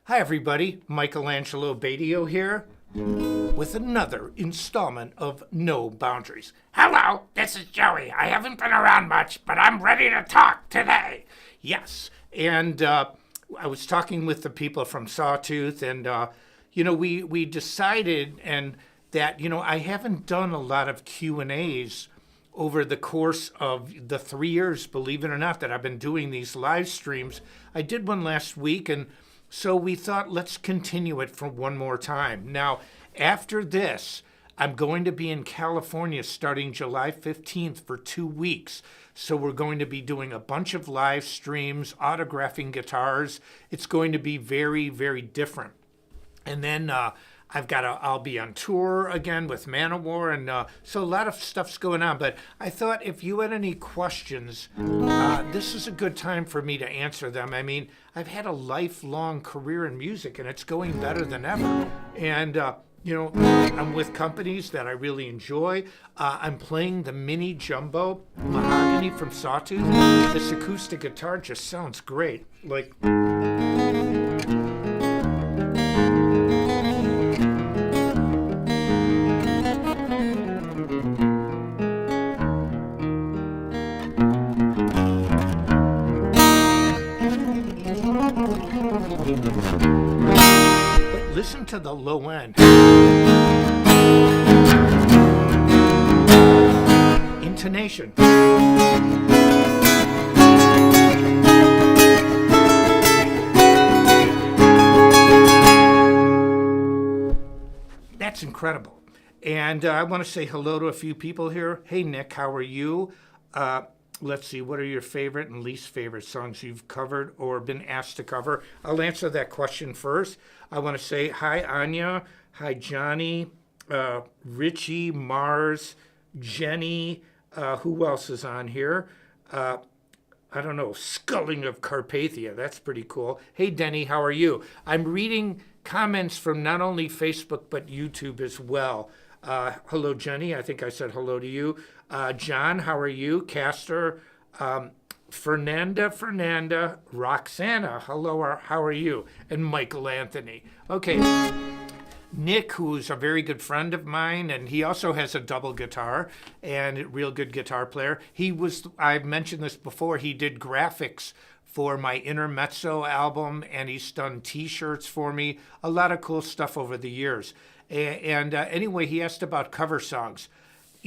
Hi everybody, Michelangelo Badio here with another installment of No Boundaries. Hello, this is Joey. I haven't been around much, but I'm ready to talk today. Yes, and I was talking with the people from Sawtooth, and we decided that I haven't done a lot of Q&As over the course of the 3 years, believe it or not, that I've been doing these live streams. I did one last week, and so we thought, let's continue it for one more time. Now, after this, I'm going to be in California starting July 15th for 2 weeks. So we're going to be doing a bunch of live streams, autographing guitars. It's going to be very, very different. And then I'll be on tour again with Manowar, and so a lot of stuff's going on. But I thought if you had any questions, this is a good time for me to answer them. I mean, I've had a lifelong career in music, and it's going better than ever. And I'm with companies that I really enjoy. I'm playing the Mini Jumbo Mahogany from Sawtooth. This acoustic guitar just sounds great. But listen to the low end. Intonation. That's incredible. And I want to say hello to a few people here. Hey, Nick, how are you? Let's see, what are your favorite and least favorite songs you've covered or been asked to cover? I'll answer that question first. I want to say hi, Anya. Hi, Johnny, Richie, Mars, Jenny. Who else is on here? I don't know, Sculling of Carpathia. That's pretty cool. Hey, Denny, how are you? I'm reading comments from not only Facebook but YouTube as well. Hello, Jenny. I think I said hello to you. John, how are you? Castor, Fernanda, Roxana, hello, how are you? And Michael Anthony. Okay, Nick, who's a very good friend of mine, and he also has a double guitar and a real good guitar player. I've mentioned this before, he did graphics for my Intermezzo album, and he's done t-shirts for me, a lot of cool stuff over the years. And anyway, he asked about cover songs.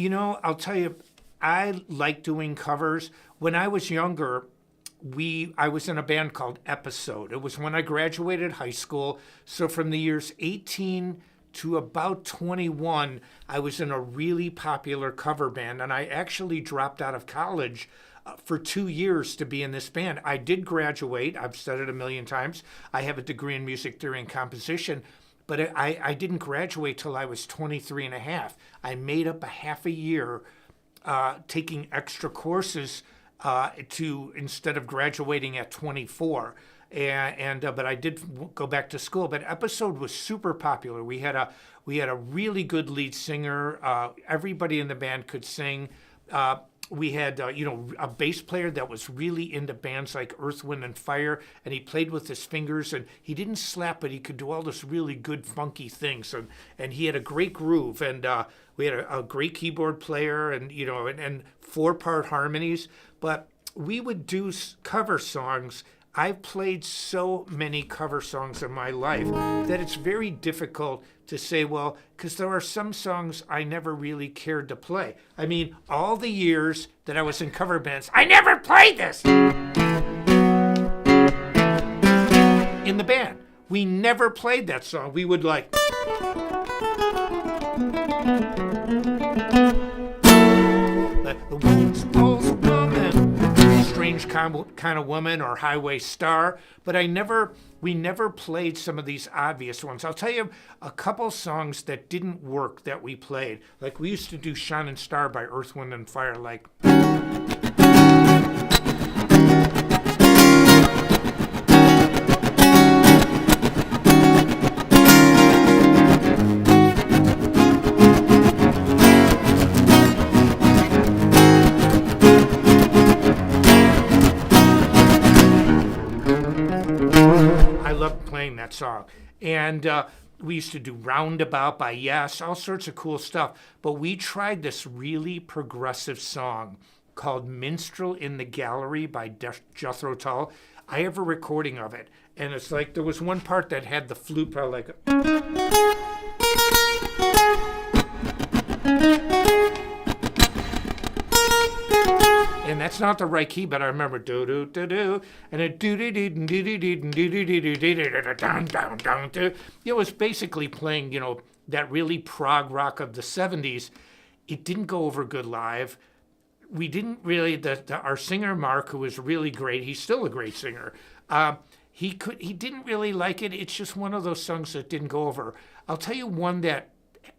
I'll tell you, I like doing covers. When I was younger, I was in a band called Episode. It was when I graduated high school. So from the years 18 to about 21, I was in a really popular cover band. And I actually dropped out of college for 2 years to be in this band. I did graduate. I've said it a million times. I have a degree in music theory and composition. But I didn't graduate till I was 23 and a half. I made up a half a year taking extra courses instead of graduating at 24. But I did go back to school. But Episode was super popular. We had a really good lead singer. Everybody in the band could sing. We had, a bass player that was really into bands like Earth, Wind, and Fire, and he played with his fingers, and he didn't slap, but he could do all this really good, funky things, and he had a great groove, and we had a great keyboard player, and, and 4-part harmonies, but we would do cover songs. I've played so many cover songs in my life that it's very difficult to say, well, because there are some songs I never really cared to play. I mean, all the years that I was in cover bands, I never played this in the band. We never played that song. We would the Wounds Walls Woman, Strange Kind of Woman, or Highway Star, but we never played some of these obvious ones. I'll tell you a couple songs that didn't work that we played. Like we used to do Shining Star by Earth, Wind, and Fire, loved playing that song. And we used to do Roundabout by Yes, all sorts of cool stuff. But we tried this really progressive song called Minstrel in the Gallery by Jethro Tull. I have a recording of it. And it's like, there was one part that had the flute, probably like, and that's not the right key, but I remember do do do do, and it do do do do do do do do do down down down do. It was basically playing, that really prog rock of the '70s. It didn't go over good live. We didn't really. Our singer Mark, who was really great, he's still a great singer. He didn't really like it. It's just one of those songs that didn't go over. I'll tell you one that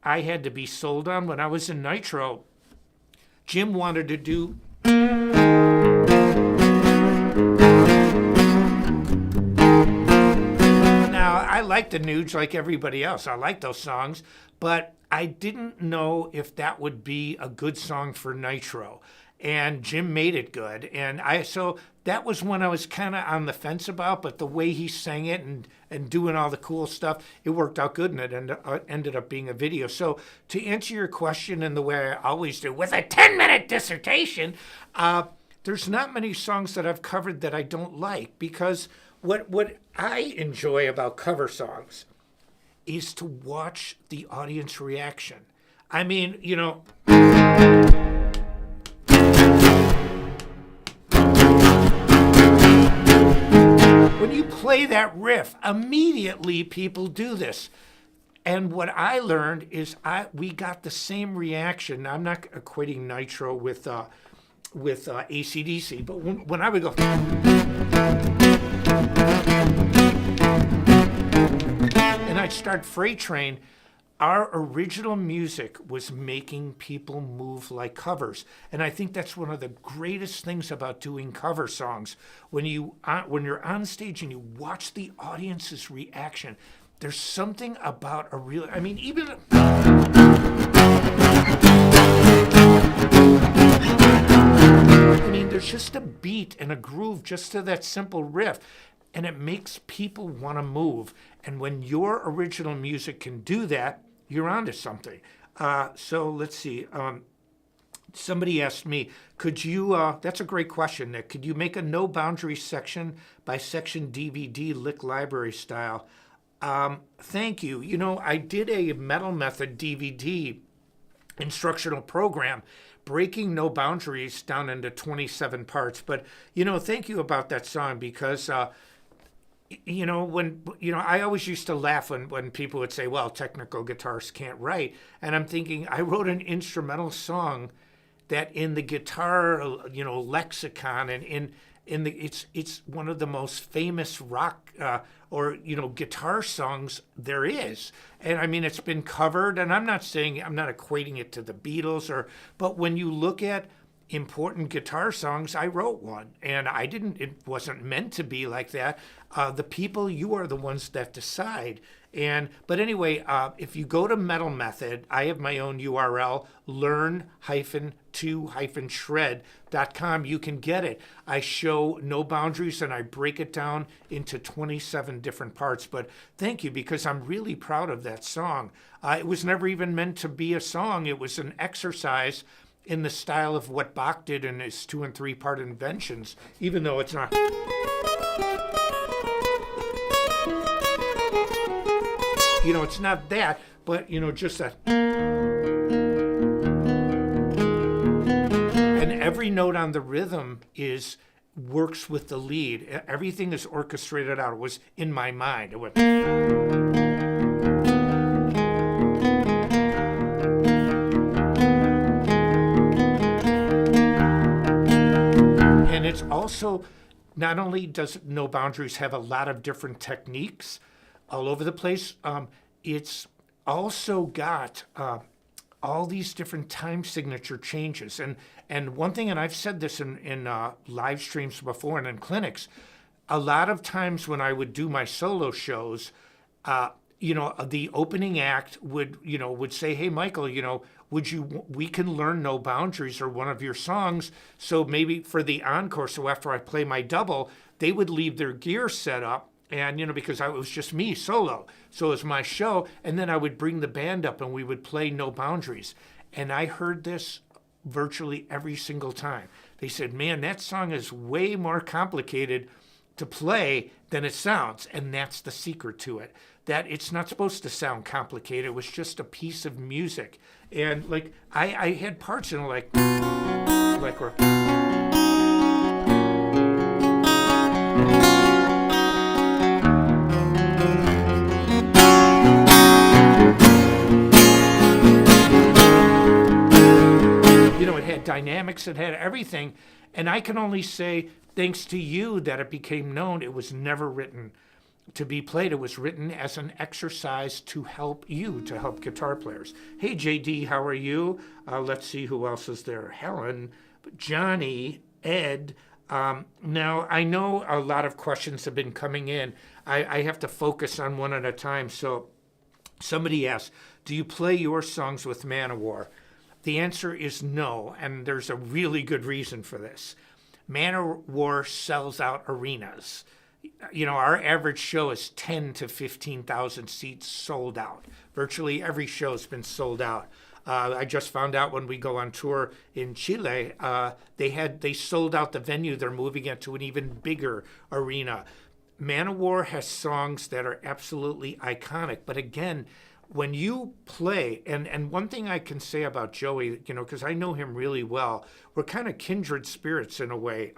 I had to be sold on when I was in Nitro. Jim wanted to do. Now, I like the Nudes like everybody else. I like those songs, but I didn't know if that would be a good song for Nitro. And Jim made it good. And so that was one I was kind of on the fence about, but the way he sang it and doing all the cool stuff, it worked out good, and it ended up being a video. So to answer your question in the way I always do, with a 10-minute dissertation, there's not many songs that I've covered that I don't like, because what I enjoy about cover songs is to watch the audience reaction. I mean, when you play that riff, immediately people do this. And what I learned is we got the same reaction. Now, I'm not equating Nitro with AC/DC, but when I would go, and I'd start Freight Train, our original music was making people move like covers. And I think that's one of the greatest things about doing cover songs. When you're on stage and you watch the audience's reaction, there's something about there's just a beat and a groove just to that simple riff, and it makes people want to move. And when your original music can do that, you're onto something. So let's see. Somebody asked me, could you, that's a great question, Nick. Could you make a no boundaries section by section DVD lick library style? Thank you. I did a Metal Method DVD instructional program, breaking no boundaries down into 27 parts. But, thank you about that song, because I always used to laugh when people would say, well, technical guitarists can't write. And I'm thinking, I wrote an instrumental song that in the guitar, lexicon and it's one of the most famous rock guitar songs there is. And I mean, it's been covered, and I'm not equating it to the Beatles but when you look at important guitar songs, I wrote one, and it wasn't meant to be like that. The people, you are the ones that decide. But anyway, if you go to Metal Method, I have my own URL, learn-to-shred.com. You can get it. I show no boundaries, and I break it down into 27 different parts. But thank you, because I'm really proud of that song. It was never even meant to be a song. It was an exercise in the style of what Bach did in his 2- and 3-part inventions, even though it's not. It's not that, but, just that. And every note on the rhythm works with the lead. Everything is orchestrated out. It was in my mind. It went. And it's also, not only does No Boundaries have a lot of different techniques all over the place, it's also got all these different time signature changes. And one thing, and I've said this in live streams before and in clinics, a lot of times when I would do my solo shows, the opening act would say, hey, Michael, we can learn No Boundaries or one of your songs. So maybe for the encore, so after I play my double, they would leave their gear set up, And, because it was just me solo. So it was my show. And then I would bring the band up and we would play No Boundaries. And I heard this virtually every single time. They said, man, that song is way more complicated to play than it sounds. And that's the secret to it, that it's not supposed to sound complicated. It was just a piece of music. And like, I had parts in like where, it had dynamics, it had everything. And I can only say, thanks to you, that it became known. It was never written to be played. It was written as an exercise to help you, to help guitar players. Hey, JD, how are you? Let's see who else is there. Helen, Johnny, Ed. Now, I know a lot of questions have been coming in. I have to focus on one at a time. So somebody asked, do you play your songs with Man of War? The answer is no, and there's a really good reason for this. Man of War sells out arenas. Our average show is 10 to 15,000 seats sold out. Virtually every show's been sold out. I just found out when we go on tour in Chile, they sold out the venue. They're moving it to an even bigger arena. Man of War has songs that are absolutely iconic, but again, when you play, and one thing I can say about Joey, because I know him really well, we're kind of kindred spirits in a way.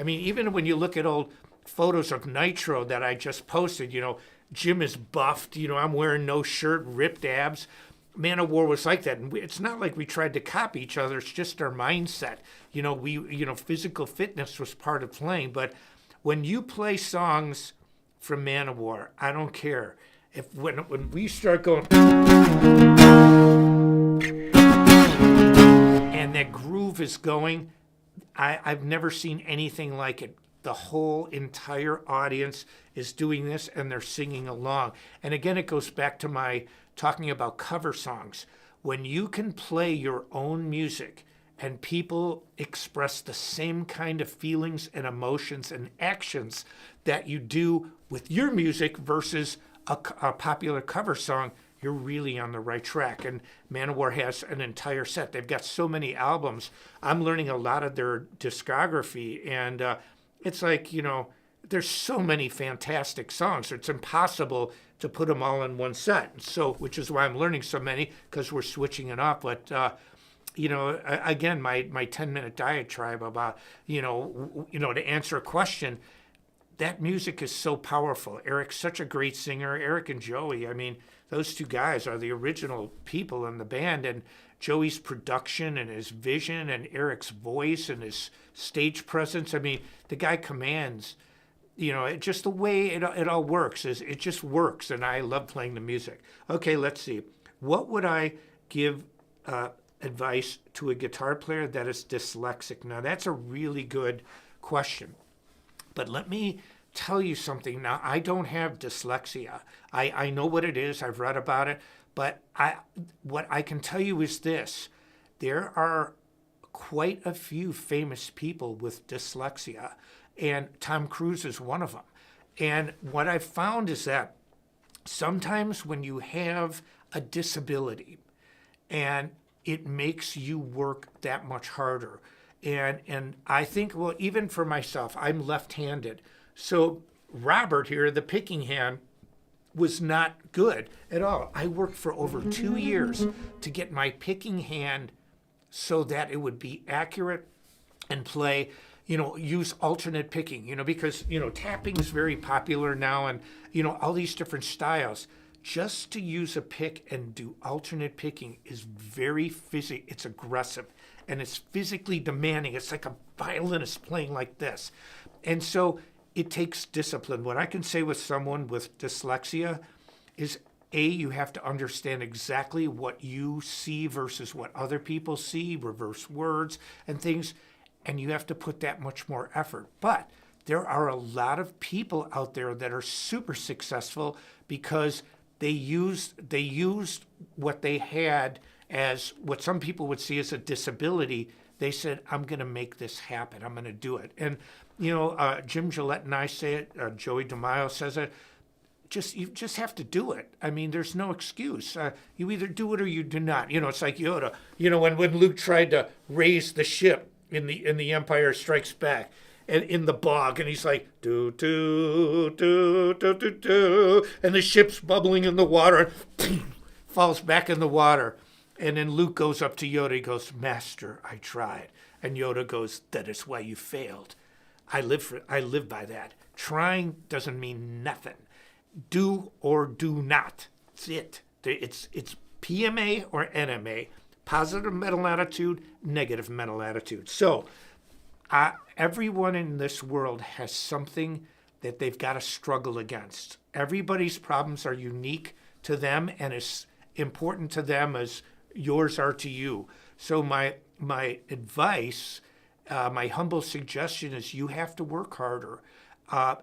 Even when you look at old photos of Nitro that I just posted, Jim is buffed, I'm wearing no shirt, ripped abs. Man of War was like that. And it's not like we tried to copy each other. It's just our mindset. Physical fitness was part of playing. But when you play songs from Man of War, I don't care. When we start going and that groove is going, I've never seen anything like it. The whole entire audience is doing this and they're singing along. And again, it goes back to my talking about cover songs. When you can play your own music and people express the same kind of feelings and emotions and actions that you do with your music versus a popular cover song, you're really on the right track. And Man of War has an entire set. They've got so many albums. I'm learning a lot of their discography, and it's like, there's so many fantastic songs. It's impossible to put them all in one set. So, which is why I'm learning so many, because we're switching it up. But, again, my 10-minute diatribe about, to answer a question, that music is so powerful. Eric's such a great singer. Eric and Joey, those two guys are the original people in the band. And Joey's production and his vision and Eric's voice and his stage presence, the guy commands, just the way it all works. It just works, and I love playing the music. Okay, let's see. What would I give advice to a guitar player that is dyslexic? Now, that's a really good question. But let me tell you something. Now, I don't have dyslexia. I know what it is. I've read about it. But what I can tell you is this. There are quite a few famous people with dyslexia, and Tom Cruise is one of them. And what I've found is that sometimes when you have a disability and it makes you work that much harder. And I think, well, even for myself, I'm left-handed. So Robert here, the picking hand, was not good at all. I worked for over 2 years to get my picking hand so that it would be accurate and play, use alternate picking, because, tapping is very popular now and, all these different styles. Just to use a pick and do alternate picking is very it's aggressive. And it's physically demanding. It's like a violinist playing like this. And so it takes discipline. What I can say with someone with dyslexia is, you have to understand exactly what you see versus what other people see, reverse words and things, and you have to put that much more effort. But there are a lot of people out there that are super successful because they used what they had as what some people would see as a disability. They said, I'm going to make this happen. I'm going to do it. And Jim Gillette and I say it. Joey DeMaio says it. You just have to do it. I mean, there's no excuse. You either do it or you do not. It's like Yoda. When Luke tried to raise the ship in the Empire Strikes Back, and in the bog, and he's like, do do do do do do, and the ship's bubbling in the water, and falls back in the water, and then Luke goes up to Yoda. He goes, "Master, I tried," and Yoda goes, "That is why you failed. I live by that. Trying doesn't mean nothing. Do or do not. That's it. It's PMA or NMA. Positive mental attitude, negative mental attitude. So everyone in this world has something that they've got to struggle against. Everybody's problems are unique to them and as important to them as yours are to you. So my advice, my humble suggestion is you have to work harder.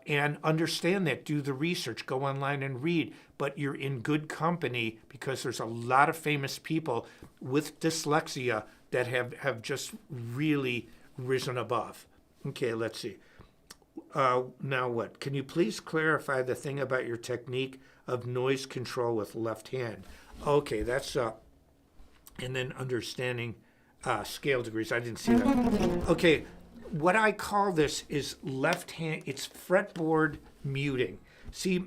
And understand that, do the research, go online and read, but you're in good company because there's a lot of famous people with dyslexia that have just really risen above. Okay, let's see. Now what? Can you please clarify the thing about your technique of noise control with left hand? Okay, that's and then understanding scale degrees. I didn't see that. Okay. What I call this is left hand, it's fretboard muting. See,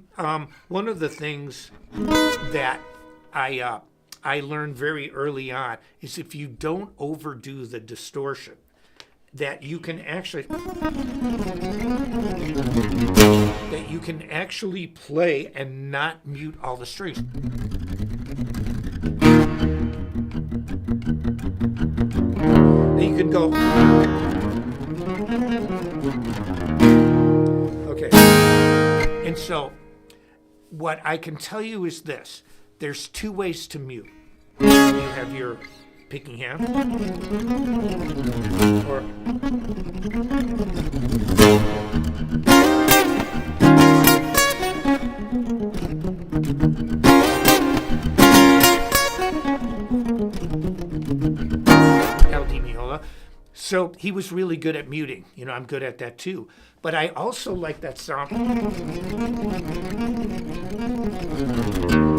one of the things that I learned very early on is if you don't overdo the distortion, that you can actually play and not mute all the strings. You can go. Okay. And so what I can tell you is this. There's two ways to mute. You have your picking hand or LD Miola. So he was really good at muting. I'm good at that too. But I also like that sound.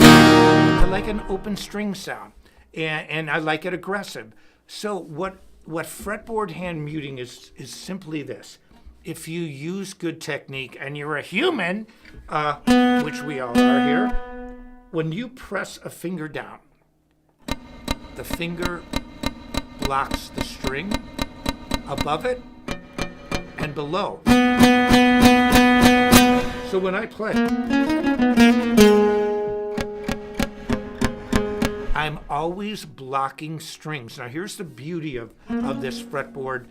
I like an open string sound. And I like it aggressive. So what fretboard hand muting is simply this. If you use good technique and you're a human, which we all are here, when you press a finger down, the finger blocks the string above it and below. So when I play, I'm always blocking strings. Now here's the beauty of this fretboard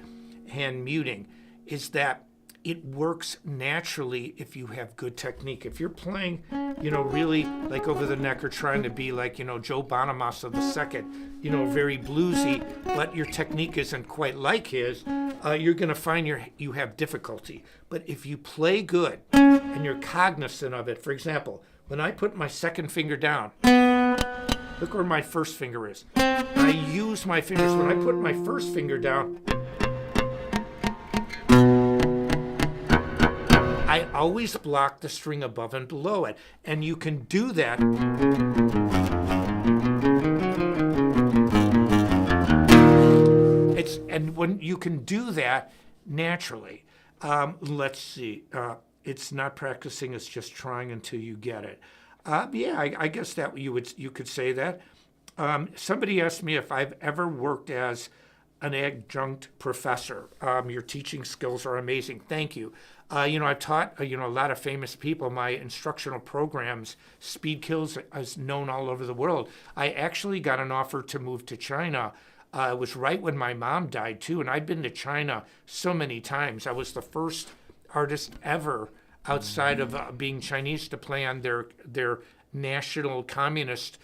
hand muting, is that it works naturally if you have good technique. If you're playing, really like over the neck or trying to be like, Joe Bonamassa II, very bluesy, but your technique isn't quite like his, you're going to find you have difficulty. But if you play good and you're cognizant of it, for example, when I put my second finger down, look where my first finger is. I use my fingers. When I put my first finger down, I always block the string above and below it. And you can do that. And when you can do that naturally. Let's see. It's not practicing, it's just trying until you get it. I guess that you could say that. Somebody asked me if I've ever worked as an adjunct professor. Your teaching skills are amazing. Thank you. I've taught a lot of famous people. My instructional programs, Speed Kills, is known all over the world. I actually got an offer to move to China. It was right when my mom died too, and I'd been to China so many times. I was the first artist ever outside of being Chinese to play on their national communist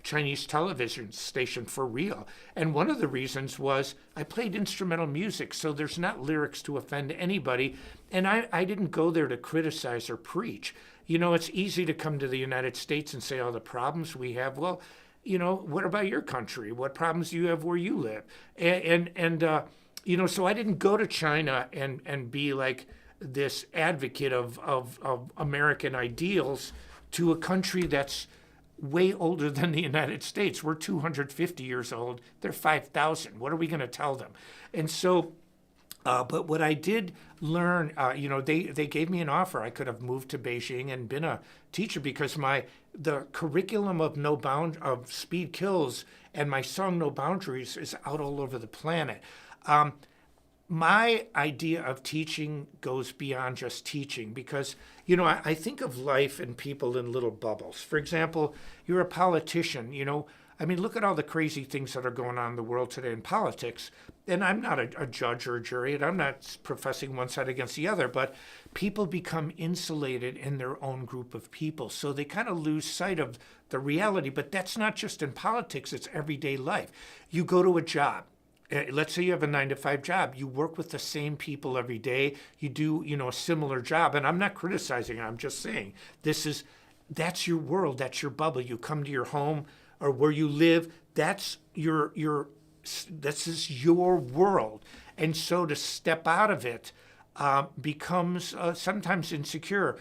Chinese television station for real. And one of the reasons was I played instrumental music, so there's not lyrics to offend anybody. And I didn't go there to criticize or preach. It's easy to come to the United States and say all the problems we have. Well, what about your country? What problems do you have where you live? And so I didn't go to China and be like this advocate of American ideals to a country that's way older than the United States. We're 250 years old. They're 5,000. What are we going to tell them? And so, but what I did learn, they gave me an offer. I could have moved to Beijing and been a teacher because the curriculum of Speed Kills and my song No Boundaries is out all over the planet. My idea of teaching goes beyond just teaching because, I think of life and people in little bubbles. For example, you're a politician, look at all the crazy things that are going on in the world today in politics. And I'm not a judge or a jury, and I'm not professing one side against the other, but people become insulated in their own group of people. So they kind of lose sight of the reality. But that's not just in politics, it's everyday life. You go to a job. Let's say you have a 9-to-5 job. You work with the same people every day. You do, a similar job. And I'm not criticizing. I'm just saying that's your world. That's your bubble. You come to your home or where you live. This is your world. And so to step out of it becomes sometimes insecure.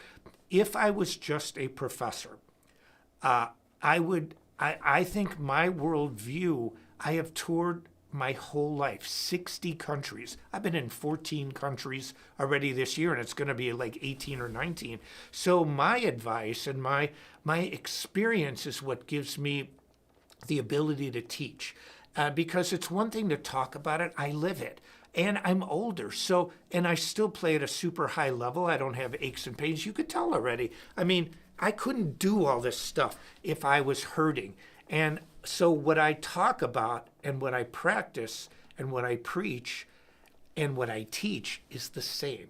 If I was just a professor, I think my worldview, I have toured my whole life, 60 countries. I've been in 14 countries already this year, and it's going to be like 18 or 19. So my advice and my experience is what gives me the ability to teach. Because it's one thing to talk about it, I live it. And I'm older, and I still play at a super high level. I don't have aches and pains. You could tell already. I couldn't do all this stuff if I was hurting. And so what I talk about and what I practice and what I preach and what I teach is the same.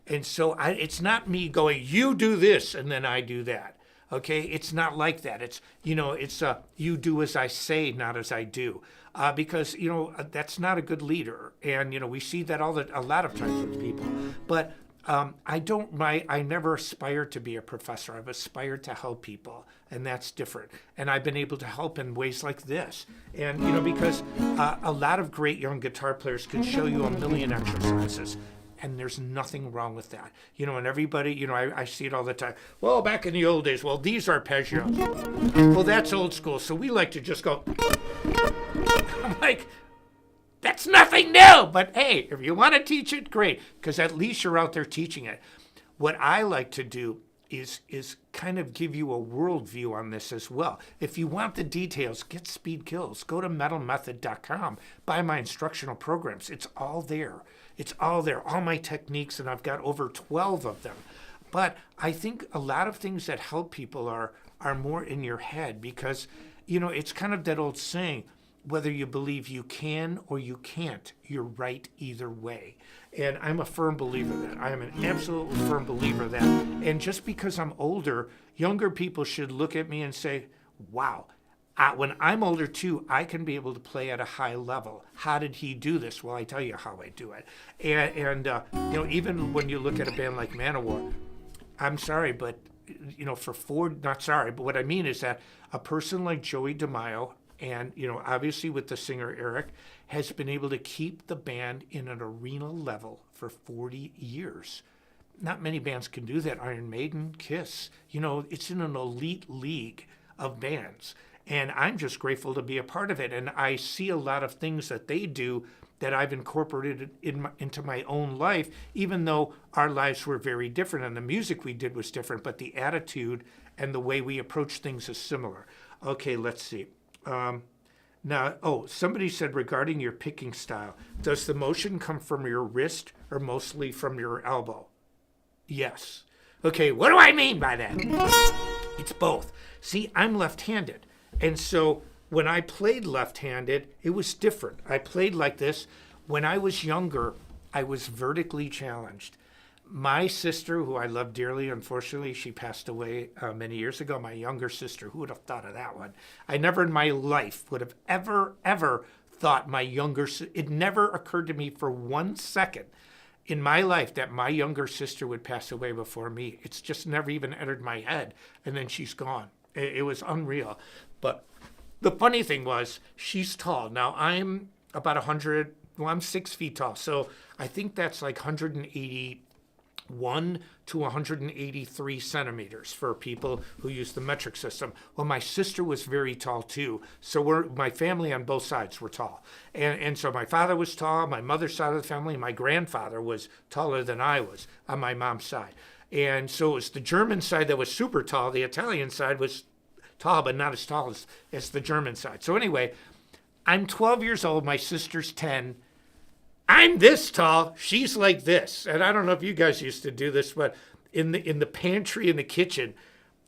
And so it's not me going, you do this and then I do that. Okay, it's not like that. It's you do as I say, not as I do, because that's not a good leader, and we see that a lot of times with people. But I never aspired to be a professor. I've aspired to help people, and that's different. And I've been able to help in ways like this, and because a lot of great young guitar players can show you a million exercises. And there's nothing wrong with that. And everybody, I see it all the time. Well, back in the old days, these arpeggios. Well, that's old school. So we like to just go. I'm like, that's nothing new. But hey, if you want to teach it, great. Because at least you're out there teaching it. What I like to do is kind of give you a worldview on this as well. If you want the details, get Speed Kills. Go to metalmethod.com. Buy my instructional programs. It's all there. It's all there, all my techniques, and I've got over 12 of them. But I think a lot of things that help people are more in your head because, it's kind of that old saying, whether you believe you can or you can't, you're right either way. And I'm a firm believer of that. I am an absolutely firm believer of that. And just because I'm older, younger people should look at me and say, wow, when I'm older too, I can be able to play at a high level. How did he do this? Well, I tell you how I do it. And even when you look at a band like Manowar, I'm sorry, but but what I mean is that a person like Joey DeMaio, and obviously with the singer Eric, has been able to keep the band in an arena level for 40 years. Not many bands can do that. Iron Maiden, Kiss, it's in an elite league of bands. And I'm just grateful to be a part of it. And I see a lot of things that they do that I've incorporated into my own life, even though our lives were very different and the music we did was different, but the attitude and the way we approach things is similar. Okay, let's see. Somebody said regarding your picking style, does the motion come from your wrist or mostly from your elbow? Yes. Okay, what do I mean by that? It's both. See, I'm left-handed. And so when I played left-handed, it was different. I played like this. When I was younger, I was vertically challenged. My sister, who I love dearly, unfortunately, she passed away many years ago. My younger sister, who would have thought of that one? I never in my life would have ever thought it never occurred to me for 1 second in my life that my younger sister would pass away before me. It's just never even entered my head. And then she's gone. It was unreal. But the funny thing was, she's tall. Now, I'm about 100, well, I'm 6 feet tall. So I think that's like 181 to 183 centimeters for people who use the metric system. Well, my sister was very tall too. So my family on both sides were tall. And so my father was tall, my mother's side of the family, my grandfather was taller than I was on my mom's side. And so it was the German side that was super tall. The Italian side was tall, but not as tall as the German side. So anyway, I'm 12 years old. My sister's 10. I'm this tall. She's like this. And I don't know if you guys used to do this, but in the pantry in the kitchen,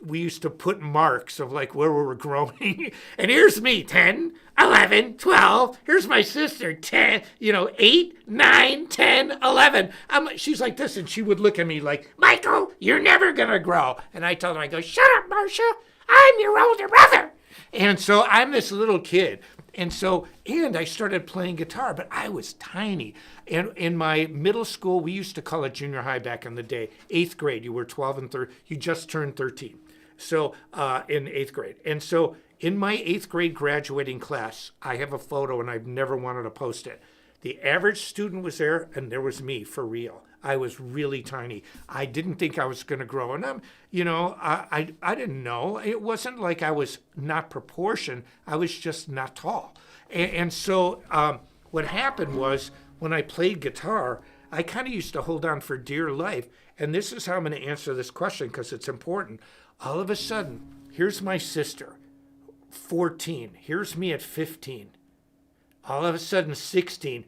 we used to put marks of like where we were growing. And here's me, 10, 11, 12. Here's my sister, 10, 8, 9, 10, 11. She's like this, and she would look at me like, Michael, you're never going to grow. And I told her, I go, shut up, Marcia. I'm your older brother. And so I'm this little kid. And I started playing guitar, but I was tiny. And in my middle school, we used to call it junior high back in the day. 8th grade, you were 12 and 13. You just turned 13. So in 8th grade. And so in my 8th grade graduating class, I have a photo, and I've never wanted to post it. The average student was there, and there was me for real. I was really tiny. I didn't think I was going to grow. And I didn't know. It wasn't like I was not proportioned. I was just not tall. And so what happened was when I played guitar, I kind of used to hold on for dear life. And this is how I'm going to answer this question because it's important. All of a sudden, here's my sister, 14. Here's me at 15. All of a sudden, 16.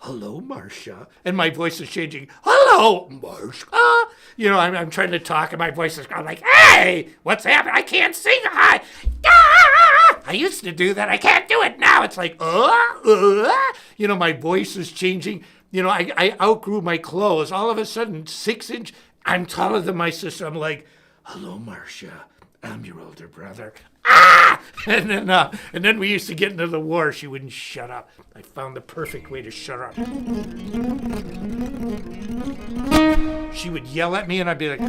Hello, Marcia. And my voice is changing. Hello, Marcia. I'm trying to talk, and my voice is going like, hey, what's happening? I can't sing high. I used to do that. I can't do it now. It's like, my voice is changing. I outgrew my clothes. All of a sudden, 6 inch. I'm taller than my sister. I'm like, hello, Marcia. I'm your older brother. And then we used to get into the war. She wouldn't shut up. I found the perfect way to shut up. She would yell at me, and I'd be like,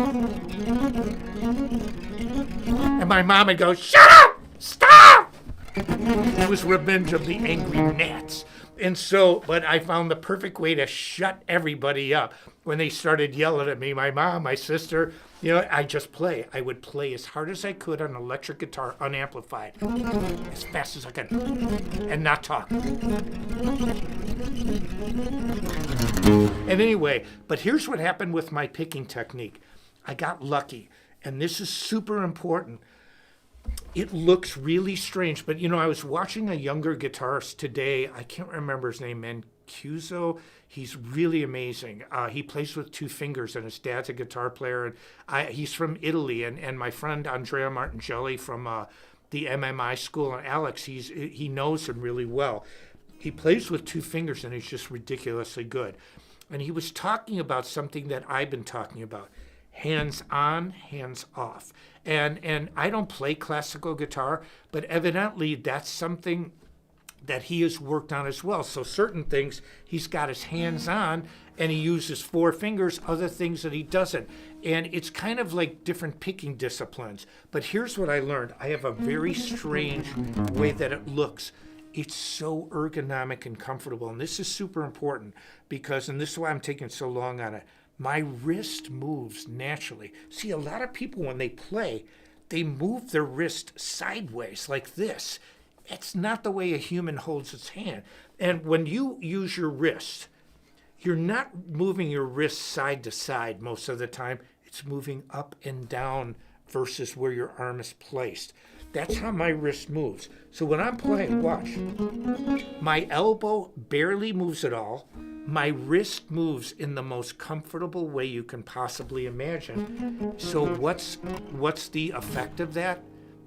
and my mom would go, shut up! Stop! It was Revenge of the Angry Gnats. And so, but I found the perfect way to shut everybody up when they started yelling at me. My mom, my sister, I just play. I would play as hard as I could on electric guitar, unamplified, as fast as I could, and not talk. And anyway, but here's what happened with my picking technique. I got lucky, and this is super important. It looks really strange, but I was watching a younger guitarist today. I can't remember his name, Mancuso. He's really amazing. He plays with 2 fingers, and his dad's a guitar player. And he's from Italy, and my friend Andrea Martingelli from the MMI school, and Alex, he knows him really well. He plays with 2 fingers, and he's just ridiculously good. And he was talking about something that I've been talking about. Hands on, hands off. And I don't play classical guitar, but evidently that's something that he has worked on as well. So certain things he's got his hands on, and he uses 4 fingers, other things that he doesn't. And it's kind of like different picking disciplines. But here's what I learned. I have a very strange way that it looks. It's so ergonomic and comfortable. And this is super important because, and this is why I'm taking so long on it, my wrist moves naturally. See, a lot of people, when they play, they move their wrist sideways like this. It's not the way a human holds its hand. And when you use your wrist, you're not moving your wrist side to side most of the time. It's moving up and down versus where your arm is placed. That's how my wrist moves. So when I'm playing, watch. My elbow barely moves at all. My wrist moves in the most comfortable way you can possibly imagine. So what's the effect of that?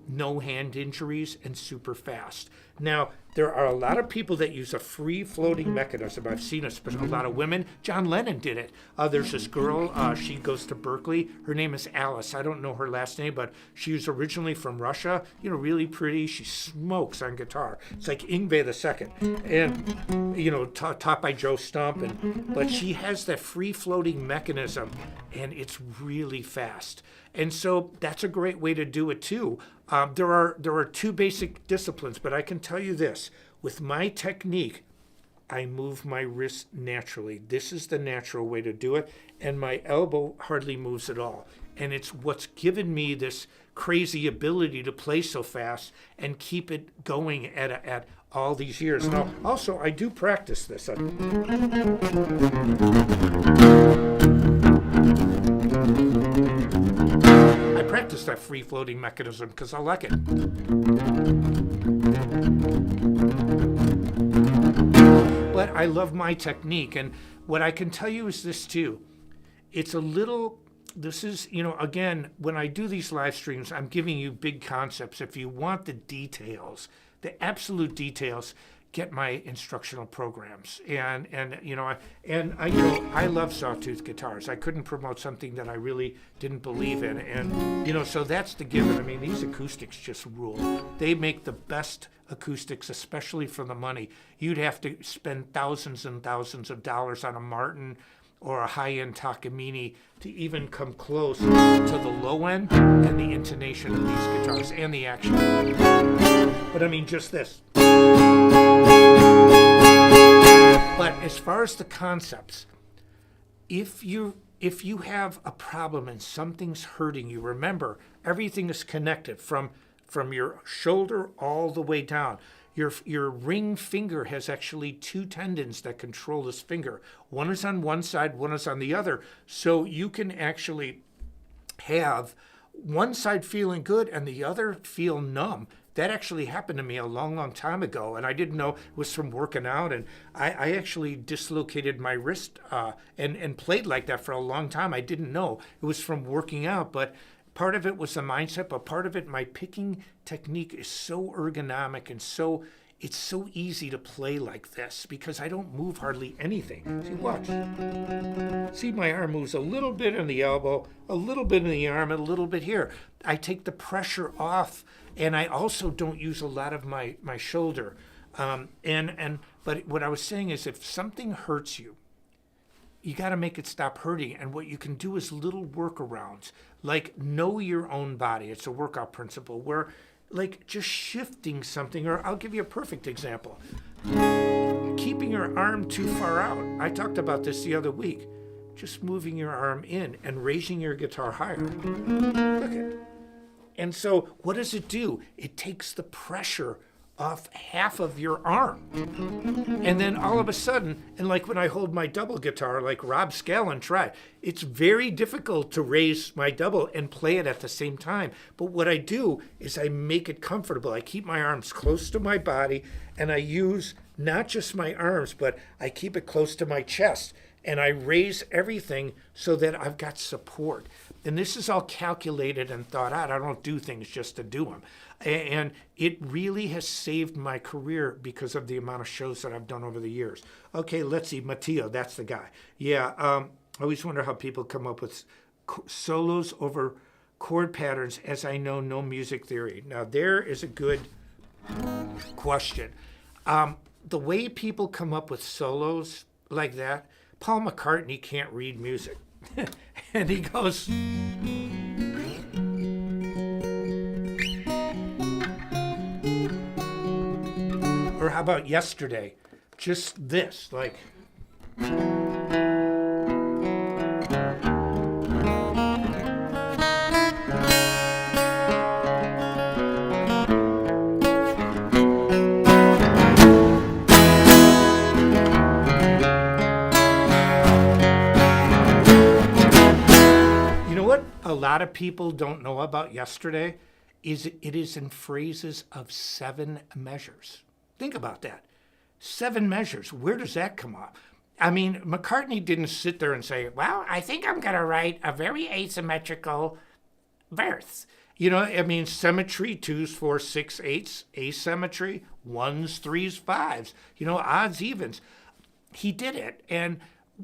No hand injuries and super fast. Now, there are a lot of people that use a free-floating mechanism. I've seen it, but a lot of women. John Lennon did it. There's this girl, she goes to Berkeley. Her name is Alice. I don't know her last name, but she was originally from Russia. Really pretty. She smokes on guitar. It's like Yngwie II. And, taught by Joe Stump. But she has that free-floating mechanism, and it's really fast. And so that's a great way to do it, too. There are 2 basic disciplines, but I can tell you this. With my technique, I move my wrist naturally. This is the natural way to do it. And my elbow hardly moves at all. And it's what's given me this crazy ability to play so fast and keep it going at all these years. Now, also, I do practice this. I practice that free-floating mechanism because I like it. But I love my technique. And what I can tell you is this, too. It's a little... This is, again, when I do these live streams, I'm giving you big concepts. If you want the details, the absolute details, get my instructional programs. And I love sawtooth guitars. I couldn't promote something that I really didn't believe in. And, so that's the given. I mean, these acoustics just rule. They make the best acoustics, especially for the money. You'd have to spend thousands and thousands of dollars on a Martin or a high-end Takamine to even come close to the low end and the intonation of these guitars and the action. But I mean, just this. But as far as the concepts, if you have a problem and something's hurting you, remember, everything is connected from your shoulder all the way down. Your ring finger has actually two tendons that control this finger. One is on one side, one is on the other. So you can actually have one side feeling good and the other feel numb. That actually happened to me a long, long time ago, and I didn't know it was from working out. And I actually dislocated my wrist and played like that for a long time. I didn't know it was from working out, but part of it was the mindset, but part of it, my picking technique is so ergonomic and it's so easy to play like this because I don't move hardly anything. See, watch. See, my arm moves a little bit in the elbow, a little bit in the arm, and a little bit here. I take the pressure off, and I also don't use a lot of my shoulder. But what I was saying is if something hurts you, you got to make it stop hurting. And what you can do is little workarounds, like know your own body. It's a workout principle where, like, just shifting something, or I'll give you a perfect example. Keeping your arm too far out. I talked about this the other week. Just moving your arm in and raising your guitar higher. Look at it. And so what does it do? It takes the pressure off half of your arm. And then all of a sudden, and like when I hold my double guitar, like Rob Scallon tried, it's very difficult to raise my double and play it at the same time. But what I do is I make it comfortable. I keep my arms close to my body, and I use not just my arms, but I keep it close to my chest. And I raise everything so that I've got support. And this is all calculated and thought out. I don't do things just to do them. And it really has saved my career because of the amount of shows that I've done over the years. Okay, let's see. Matteo, that's the guy. Yeah, I always wonder how people come up with solos over chord patterns, as I know no music theory. Now, there is a good question. The way people come up with solos like that, Paul McCartney can't read music. And he goes... Or how about yesterday? Just this, like... A lot of people don't know about yesterday is it is in phrases of 7 measures. Think about that. 7 measures. Where does that come up? I mean, McCartney didn't sit there and say, well, I think I'm going to write a very asymmetrical verse. You know, I mean, symmetry, 2s, 4s, 6s, 8s, asymmetry, 1s, 3s, 5s, you know, odds, evens. He did it. And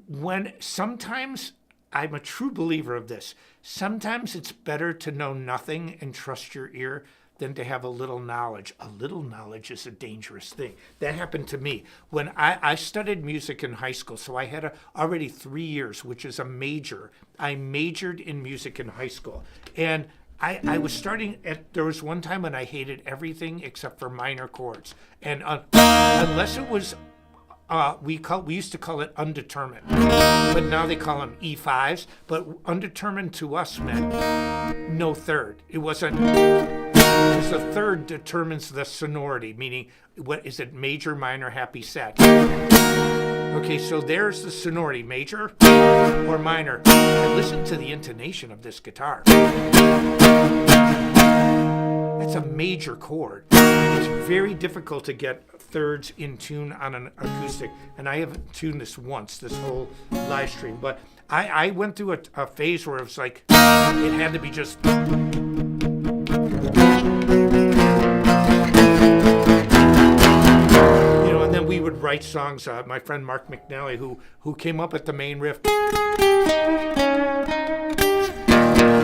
when sometimes... I'm a true believer of this. Sometimes it's better to know nothing and trust your ear than to have a little knowledge. A little knowledge is a dangerous thing. That happened to me. When I studied music in high school, so I had already 3 years, which is a major. I majored in music in high school. And I was starting at, there was one time when I hated everything except for minor chords. And unless it was we used to call it undetermined, but now they call them E5s. But undetermined to us meant no third. It wasn't. Because the third determines the sonority, meaning what is it, major, minor, happy, sad. Okay, so there's the sonority, major or minor. And listen to the intonation of this guitar. It's a major chord. It's very difficult to get thirds in tune on an acoustic, and I haven't tuned this once, this whole live stream, but I went through a phase where it was like, it had to be just... and then we would write songs. My friend Mark McNally, who came up with the main riff.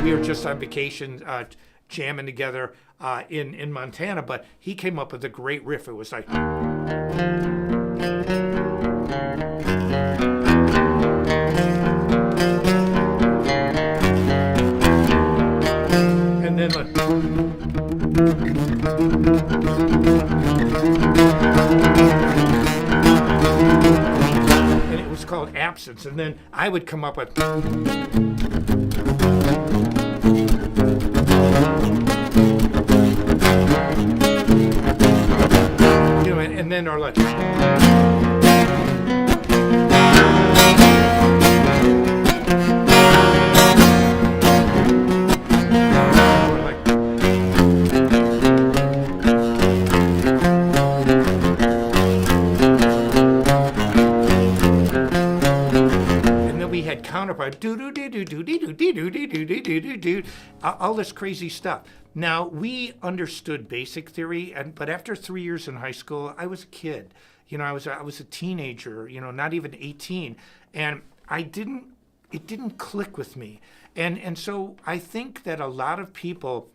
We were just on vacation jamming together in Montana, but he came up with a great riff. It was like... And then like... And it was called Absence. And then I would come up with... And then our like... Counterpart, all this crazy stuff. Now, we understood basic theory, but after 3 years in high school, I was a kid. I was a teenager, not even 18, and it didn't click with me. And so I think that a lot of people,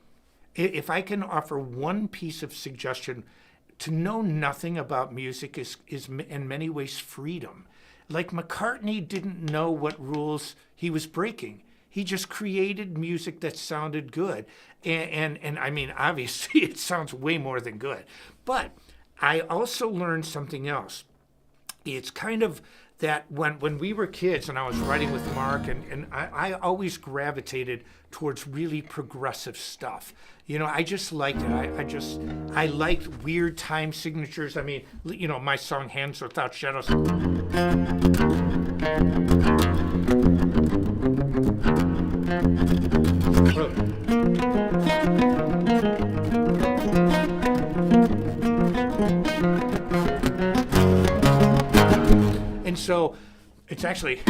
if I can offer one piece of suggestion, to know nothing about music is in many ways freedom. Like McCartney didn't know what rules he was breaking. He just created music that sounded good. And I mean, obviously it sounds way more than good. But I also learned something else. It's kind of that when we were kids and I was writing with Mark, and I always gravitated towards really progressive stuff. I just liked it. I liked weird time signatures. I mean, my song Hands Without Shadows. And so it's actually,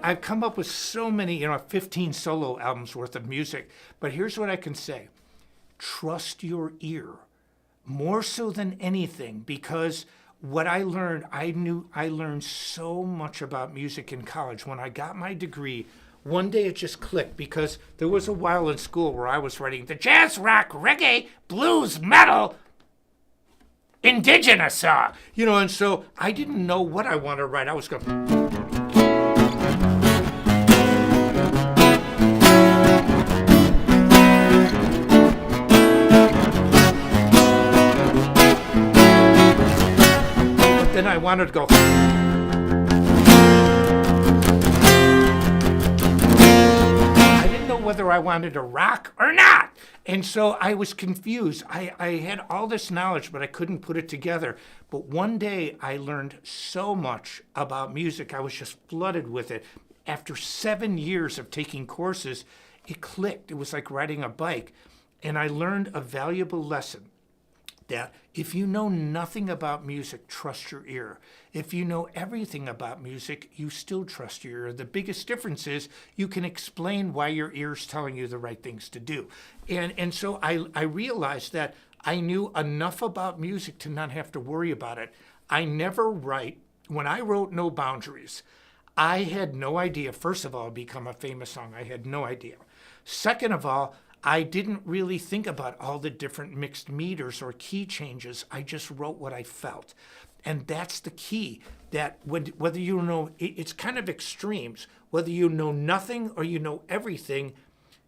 I've come up with so many, 15 solo albums worth of music, but here's what I can say. Trust your ear more so than anything, because what I learned, I learned so much about music in college. When I got my degree, one day it just clicked, because there was a while in school where I was writing the jazz, rock, reggae, blues, metal, indigenous song. And so I didn't know what I wanted to write. I was going... Then I wanted to go... I didn't know whether I wanted to rock or not. And so I was confused. I had all this knowledge, but I couldn't put it together. But one day I learned so much about music. I was just flooded with it. After 7 years of taking courses, it clicked. It was like riding a bike. And I learned a valuable lesson. That if you know nothing about music, trust your ear. If you know everything about music, you still trust your ear. The biggest difference is you can explain why your ear's telling you the right things to do. And so I realized that I knew enough about music to not have to worry about it. I never write. When I wrote No Boundaries, I had no idea, first of all, it'd become a famous song. I had no idea. Second of all, I didn't really think about all the different mixed meters or key changes. I just wrote what I felt. And that's the key, that whether you know, it's kind of extremes. Whether you know nothing or you know everything,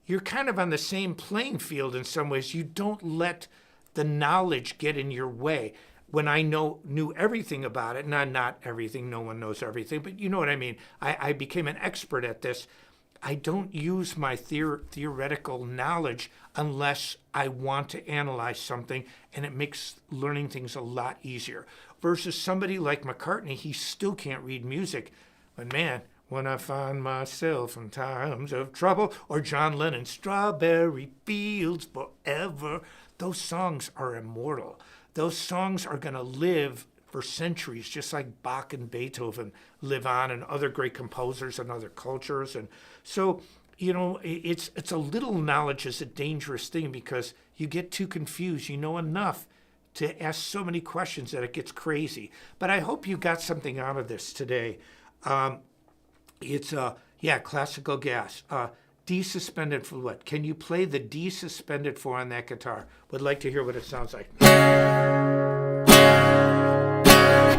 you're kind of on the same playing field in some ways. You don't let the knowledge get in your way. When I knew everything about it, not everything, no one knows everything, but you know what I mean. I became an expert at this. I don't use my theoretical knowledge unless I want to analyze something, and it makes learning things a lot easier. Versus somebody like McCartney, he still can't read music. But man, when I find myself in times of trouble, or John Lennon, Strawberry Fields Forever, those songs are immortal. Those songs are going to live for centuries, just like Bach and Beethoven live on, and other great composers and other cultures. And so, it's a little knowledge is a dangerous thing because you get too confused. You know enough to ask so many questions that it gets crazy. But I hope you got something out of this today. It's classical gas. D suspended for what? Can you play the D suspended 4 on that guitar? Would like to hear what it sounds like.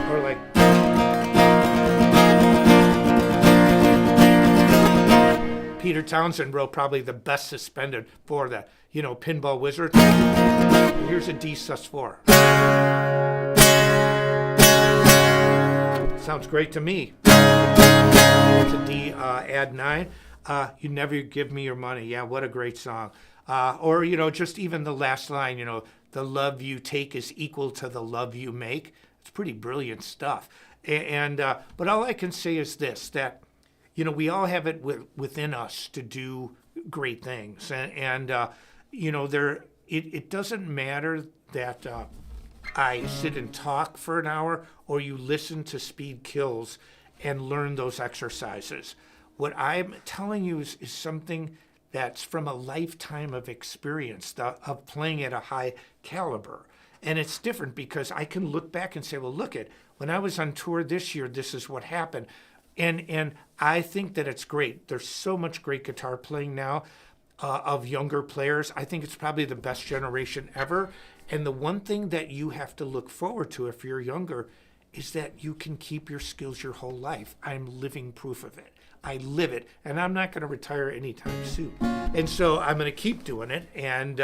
Or like. Peter Townsend wrote probably the best suspended for that. Pinball Wizard. Here's a D sus4. Sounds great to me. It's a D add 9. You never give me your money. Yeah, what a great song. Or, just even the last line, the love you take is equal to the love you make. It's pretty brilliant stuff. But all I can say is this, that, we all have it within us to do great things. It doesn't matter that I sit and talk for an hour or you listen to Speed Kills and learn those exercises. What I'm telling you is something that's from a lifetime of experience of playing at a high caliber. And it's different because I can look back and say, well, look when I was on tour this year, this is what happened. And I think that it's great. There's so much great guitar playing now of younger players. I think it's probably the best generation ever. And the one thing that you have to look forward to if you're younger is that you can keep your skills your whole life. I'm living proof of it. I live it, and I'm not going to retire anytime soon. And so I'm going to keep doing it, and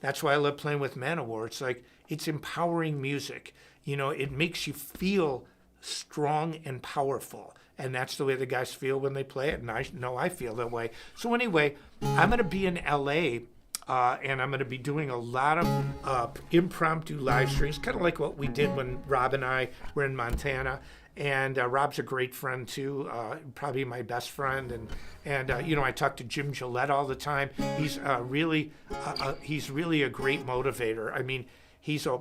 that's why I love playing with Man-O-War. It's like, it's empowering music. It makes you feel strong and powerful, and that's the way the guys feel when they play it, and I know I feel that way. So anyway, I'm going to be in L.A., and I'm going to be doing a lot of impromptu live streams, kind of like what we did when Rob and I were in Montana. And Rob's a great friend too, probably my best friend. And I talk to Jim Gillette all the time. He's really a great motivator. I mean, he's a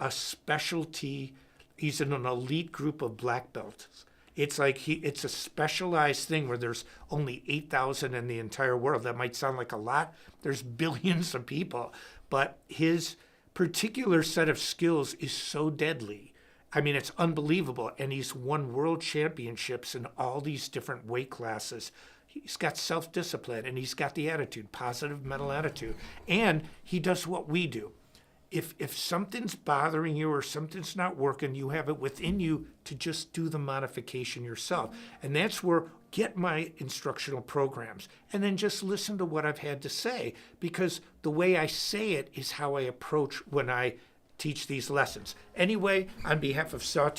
specialty. He's in an elite group of black belts. It's like it's a specialized thing where there's only 8,000 in the entire world. That might sound like a lot. There's billions of people, but his particular set of skills is so deadly. I mean, it's unbelievable. And he's won world championships in all these different weight classes. He's got self-discipline, and he's got the attitude, positive mental attitude. And he does what we do. If something's bothering you or something's not working, you have it within you to just do the modification yourself. And that's where get my instructional programs and then just listen to what I've had to say, because the way I say it is how I approach when I teach these lessons. Anyway, on behalf of Sawtooth